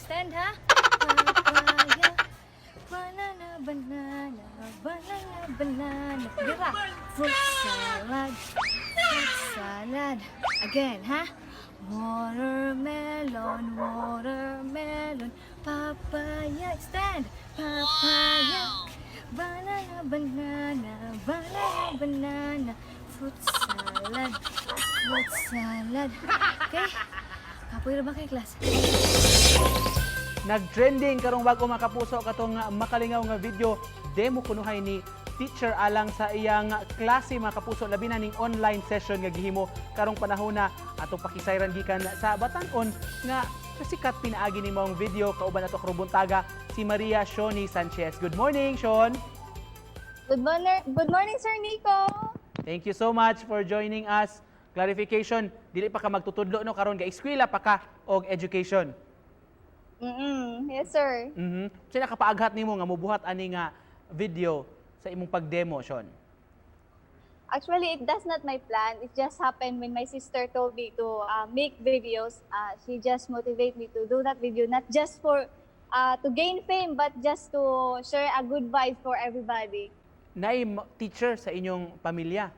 Extend, ha? Papaya, banana, banana, banana, banana. Dira. Fruit salad, fruit salad. Again, ha? Watermelon, watermelon, papaya. Extend. Papaya, banana, banana, banana, banana. Fruit salad, fruit salad. Okay? Kapoy ra ba kay class? Nag-trending karong bago mga kapuso katong makalingaw nga video demo kunuhay ni teacher alang sa iyang klase mga kapuso labi na ning online session nga gihimo karong panahon na atong pakisayran gikan sa batan-on nga kasikat pinaagi ni mong video kauban ato karubuntaga si Maria Shoni Sanchez. Good morning, Sean. Good morning, Sir Nico. Thank you so much for joining us. Clarification, dili pa ka magtutudlo no karon ga eskwela pa ka og education. Yes, sir. So nakapaaghat nimo nga mubuhat ani nga video sa imong pag-demo, Sean. Actually, it does not my plan. It just happened when my sister told me to make videos. She just motivate me to do that video, not just for to gain fame, but just to share a good vibe for everybody. Naay teacher sa inyong pamilya.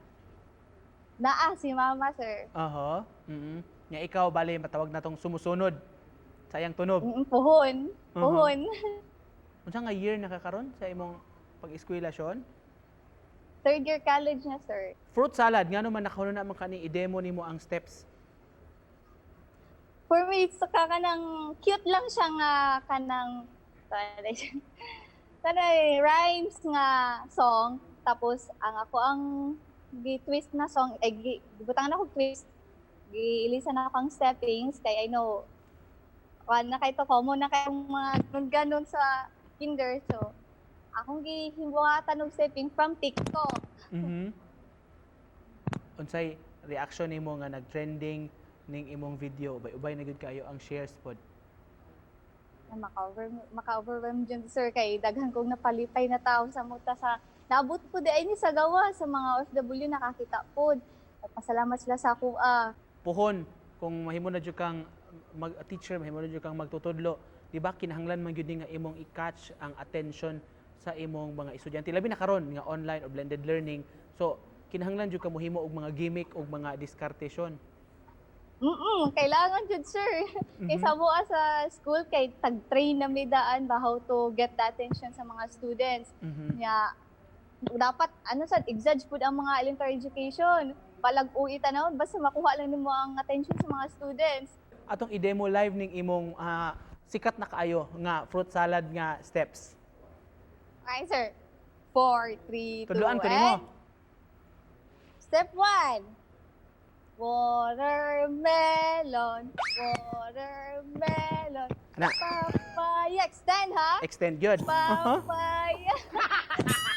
Si Mama, sir. Aha. Nga ikaw bali matawag natong sumusunod sa iyang tunog. Puhon. Puhon. Unsa nga year nakakaron sa imong pag-eskwela, Sean? Third year college na, sir. Fruit salad ngano man nakahuno na man kani i-demo nimo ang steps. For me, it's kanang cute lang siya nga kanang kanang rhymes nga song. Tapos ang gi-twist na song, gibutangan ako twist. Giilisan ako ang steppings kay I know na kay to common na kay mga ganon sa kinder. So akong gihibuhatan og stepping from TikTok. Unsay reaction nimo nga nag-trending ning imong video? Ubay na gud kayo ang shares pod. Maka-overwhelm dyan, sir, kay daghan kong napalipay na tao sa muta sa naabot po di ay ni sa gawa sa mga OFW nakakita po. Pasalamat sila sa ako. Puhon kung mahimo na jud kang teacher, mahimo na jud kang magtutudlo, di ba kinahanglan man gyud nga imong i-catch ang attention sa imong mga estudyante labi na karon nga online or blended learning. So kinahanglan jud ka mohimo og mga gimmick og mga diskartesyon. Kailangan jud, sir. Kay sa buwa sa school kay tag-train na may daan ba how to get the attention sa mga students. Dapat exage pud ang mga elementary education. Palag-uwi tanawon basta makuha lang nimo ang attention sa mga students. Atong i-demo live ning imong sikat na kaayo nga fruit salad nga steps. Okay, sir. 4, 3, 2, Tudloan ko nimo. Step 1. Watermelon, watermelon, Ana. papaya. Extend, ha? Extend yun. Papaya.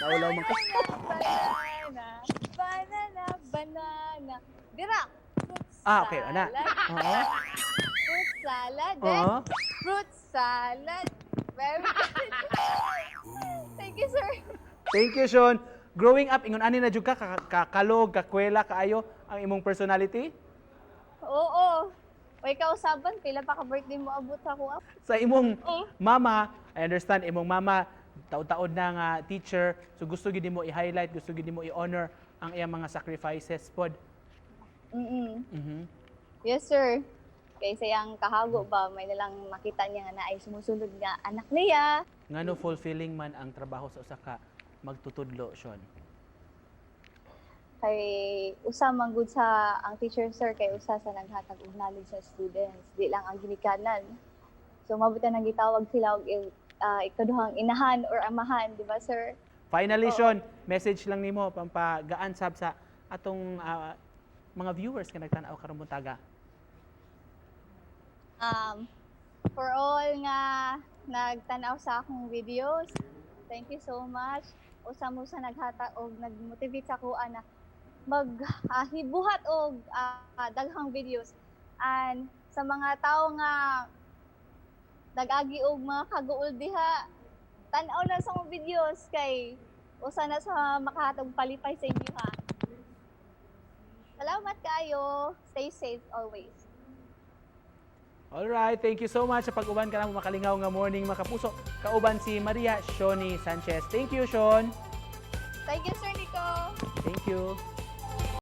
Naulaw man ko. Banana, banana, banana. Dira. Fruit Okay, ana. salad. Fruit salad. Then, fruit salad. Very good. Thank you, sir. Thank you, Sean. Growing up, ingon ani na jud ka kakalog, kakwela kaayo ang imong personality? Oo. Way kausaban, pila pa ka birthday mo abot sa kuha. Sa imong mama, I understand imong mama taod-taod na nga teacher, so gusto gid mo i-highlight, gusto gid mo i-honor ang iyang mga sacrifices pod. Yes, sir. Kay sayang kahago ba, may nalang makita niya nga na ay sumusunod nga anak niya. Ngano fulfilling man ang trabaho sa usa ka magtutudlo, Sean? Kay usa man gud sa ang teacher, sir, kay usa sa naghatag og knowledge sa students, di lang ang ginikanan. So mabuti nang gitawag sila og ikaduhang inahan or amahan, di ba, sir? Finally, Sean, message lang nimo pampagaan sab sa atong mga viewers nga nagtan-aw karong buntaga. For all nga nagtan-aw sa akong videos, thank you so much. Usa mo sa naghatag og nag-motivate sa ako na maghibuhat og daghang videos. And sa mga tao nga nag-agi og mga kaguol diha, tan-aw na sa akong videos kay usa na sa makahatag palipay sa inyo, ha. Salamat kayo. Stay safe always. Alright, thank you so much sa pag-uban ka na makalingaw nga morning mga kapuso. Kauban si Maria Shoni Sanchez. Thank you, Sean. Thank you, Sir Nico. Thank you.